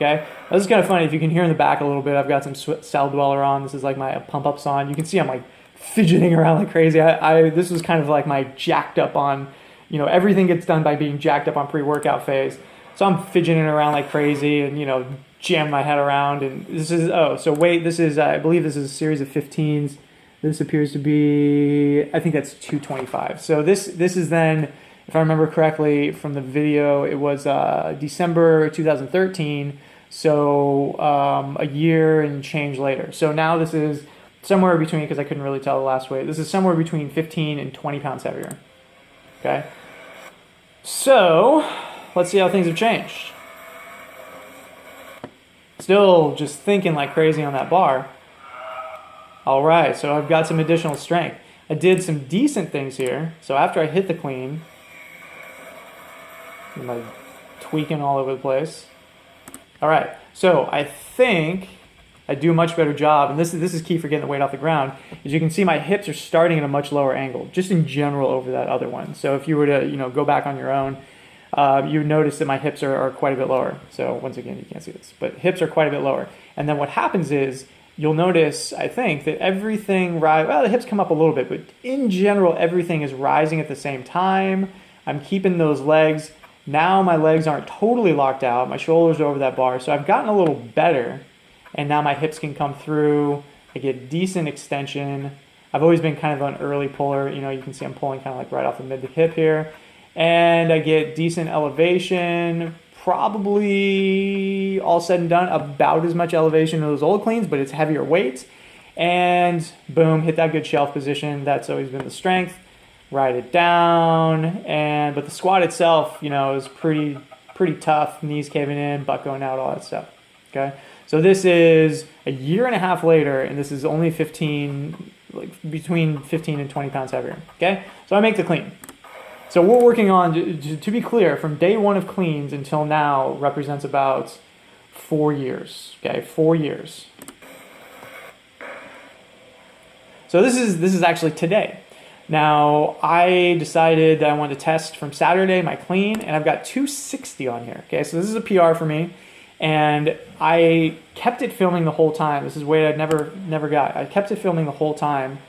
Okay, now, this is kind of funny. If you can hear in the back a little bit, I've got some Cell Dweller on. This is like my pump ups on. You can see I'm like fidgeting around like crazy. This was kind of like my jacked up on, you know, everything gets done by being jacked up on pre-workout phase. So I'm fidgeting around like crazy and, you know, jam my head around. And this is, oh, so wait, this is, I believe this is a series of 15s. This appears to be, I think that's 225. So this is then, if I remember correctly from the video, it was December 2013. So a year and change later. So now this is somewhere between, because I couldn't really tell the last weight, this is somewhere between 15 and 20 pounds heavier. Okay. So let's see how things have changed. Still just thinking like crazy on that bar. All right, so I've got some additional strength. I did some decent things here. So after I hit the clean, am I tweaking all over the place? All right, so I think I do a much better job, and this is key for getting the weight off the ground. As you can see, my hips are starting at a much lower angle, just in general over that other one. So if you were to, you know, go back on your own, you would notice that my hips are quite a bit lower. So once again, you can't see this, but hips are quite a bit lower. And then what happens is you'll notice, I think, that everything well, the hips come up a little bit, but in general, everything is rising at the same time. I'm keeping those legs. Now my legs aren't totally locked out. My shoulders are over that bar. So I've gotten a little better. And now my hips can come through. I get decent extension. I've always been kind of an early puller. You know, you can see I'm pulling kind of like right off the mid hip here. And I get decent elevation. Probably all said and done, about as much elevation as those old cleans, but it's heavier weight. And boom, hit that good shelf position. That's always been the strength. Ride it down, but the squat itself, you know, is pretty tough. Knees caving in, butt going out, all that stuff. Okay, so this is a year and a half later, and this is only 15, like between 15 and 20 pounds heavier. Okay, so I make the clean. So we're working on, to be clear, from day one of cleans until now represents about 4 years. Okay, 4 years. So this is actually today. Now, I decided that I wanted to test from Saturday my clean, and I've got 260 on here. Okay, so this is a PR for me, and I kept it filming the whole time. This is weight I'd never got. I kept it filming the whole time,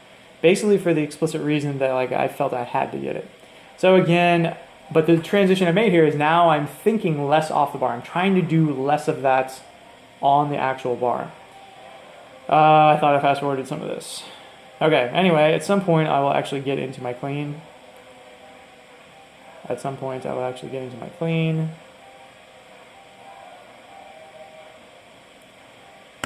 basically for the explicit reason that like I felt I had to get it. So again, but the transition I made here is now I'm thinking less off the bar. I'm trying to do less of that on the actual bar. I thought I fast forwarded some of this. Okay, anyway, at some point I will actually get into my clean.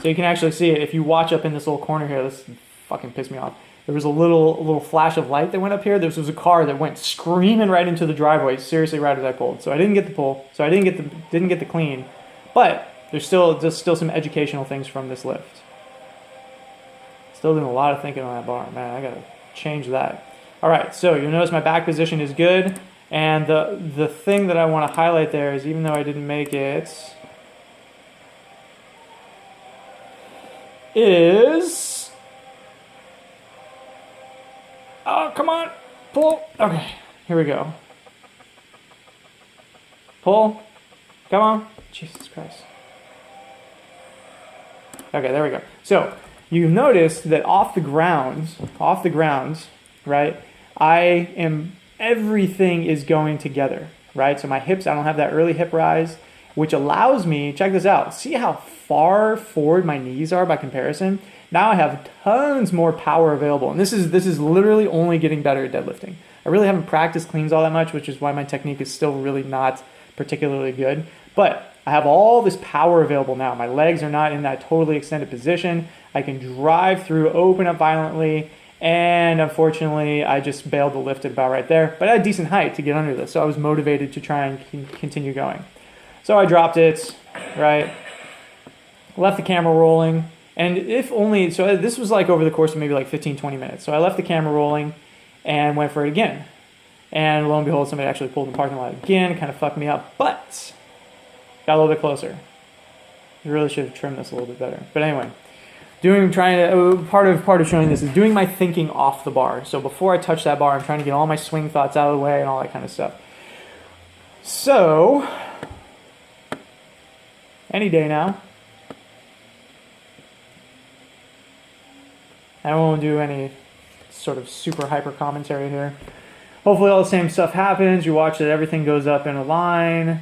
So you can actually see it. If you watch up in this little corner here, this fucking pissed me off. There was a little flash of light that went up here. There was a car that went screaming right into the driveway, seriously right as I pulled. So I didn't get the pull, so I didn't get the clean. But there's still some educational things from this lift. Still doing a lot of thinking on that bar. Man, I gotta change that. All right, so you'll notice my back position is good. And the thing that I want to highlight there is, even though I didn't make it, is, oh, come on, pull. Okay, here we go. Pull, come on. Jesus Christ. Okay, there we go. So you notice that off the ground, right, everything is going together, right? So my hips, I don't have that early hip rise, which allows me, check this out, see how far forward my knees are by comparison? Now I have tons more power available, and this is literally only getting better at deadlifting. I really haven't practiced cleans all that much, which is why my technique is still really not particularly good, but I have all this power available now. My legs are not in that totally extended position. I can drive through, open up violently, and unfortunately, I just bailed the lift at about right there. But I had decent height to get under this, so I was motivated to try and continue going. So I dropped it, right? Left the camera rolling, and if only, so this was like over the course of maybe like 15, 20 minutes. So I left the camera rolling and went for it again. And lo and behold, somebody actually pulled in the parking lot again, kind of fucked me up, but got a little bit closer. I really should have trimmed this a little bit better. But anyway, part of showing this is doing my thinking off the bar. So before I touch that bar, I'm trying to get all my swing thoughts out of the way and all that kind of stuff. So Any day now. I won't do any sort of super hyper commentary here. Hopefully all the same stuff happens. You watch that everything goes up in a line.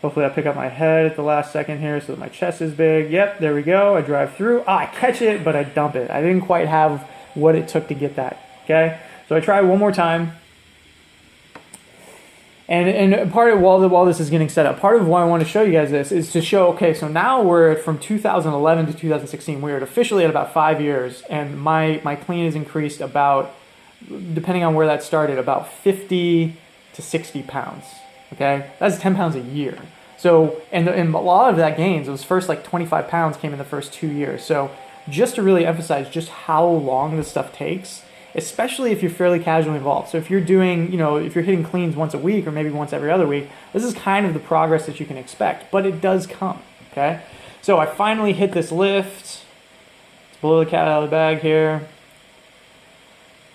Hopefully I pick up my head at the last second here so that my chest is big. Yep, there we go. I drive through. I catch it, but I dump it. I didn't quite have what it took to get that. Okay, so I try one more time. And part of while this is getting set up, part of why I want to show you guys this is to show, okay, so now we're from 2011 to 2016. We're officially at about 5 years, and my clean has increased about, depending on where that started, about 50 to 60 pounds. Okay, that's 10 pounds a year. So, and a lot of that gains, those first like 25 pounds came in the first 2 years. So just to really emphasize just how long this stuff takes, especially if you're fairly casually involved. So if you're doing, if you're hitting cleans once a week or maybe once every other week, this is kind of the progress that you can expect, but it does come, okay? So I finally hit this lift. Let's blow the cat out of the bag here.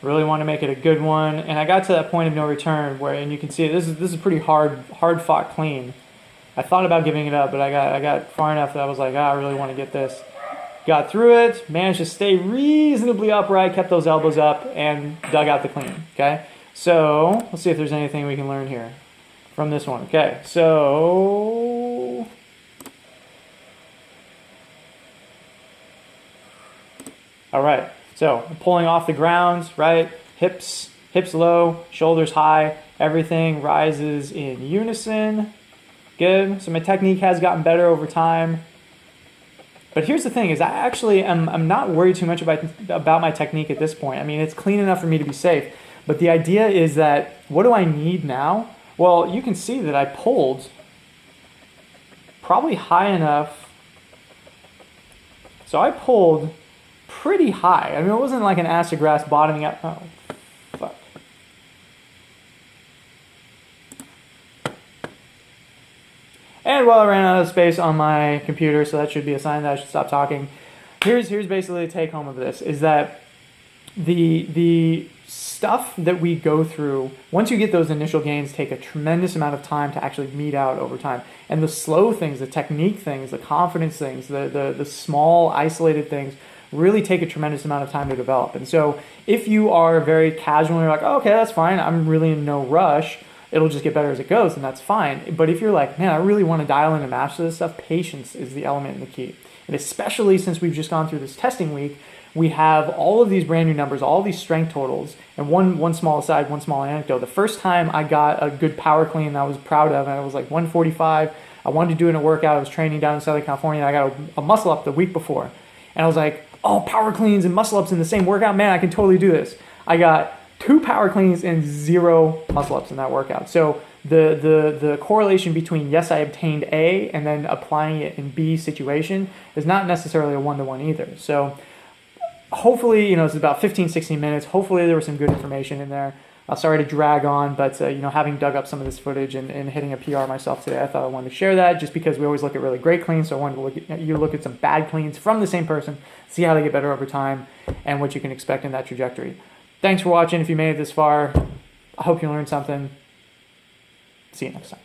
Really want to make it a good one. And I got to that point of no return where, and you can see this is pretty hard fought clean. I thought about giving it up, but I got far enough that I was like, I really want to get this. Got through it, managed to stay reasonably upright, kept those elbows up, and dug out the clean, okay? So, let's see if there's anything we can learn here from this one. Okay, so... All right, so I'm pulling off the ground, right? Hips low, shoulders high, everything rises in unison. Good, so my technique has gotten better over time. But here's the thing, is I actually I'm not worried too much about my technique at this point. I mean, it's clean enough for me to be safe. But the idea is that, what do I need now? Well, you can see that I pulled probably high enough. So I pulled pretty high. I mean, it wasn't like an ass to grass bottoming out. Oh, fuck. And well, I ran out of space on my computer, so that should be a sign that I should stop talking. Here's basically the take home of this, is that the stuff that we go through, once you get those initial gains, take a tremendous amount of time to actually meet out over time. And the slow things, the technique things, the confidence things, the small isolated things really take a tremendous amount of time to develop. And so if you are very casual and you're like, oh, okay, that's fine, I'm really in no rush, it'll just get better as it goes, and that's fine. But if you're like, man, I really want to dial in and master this stuff, patience is the element and the key. And especially since we've just gone through this testing week, we have all of these brand new numbers, all these strength totals. And one small aside, one small anecdote. The first time I got a good power clean that I was proud of, and I was like 145. I wanted to do it in a workout. I was training down in Southern California. And I got a muscle up the week before. And I was like, oh, power cleans and muscle ups in the same workout? Man, I can totally do this. I got 2 power cleans and 0 muscle ups in that workout. So the correlation between, yes, I obtained A and then applying it in B situation is not necessarily a one-to-one either. So hopefully, it's about 15, 16 minutes. Hopefully there was some good information in there. Sorry to drag on, but having dug up some of this footage and hitting a PR myself today, I thought I wanted to share that just because we always look at really great cleans. So I wanted to look at some bad cleans from the same person, see how they get better over time and what you can expect in that trajectory. Thanks for watching. If you made it this far, I hope you learned something. See you next time.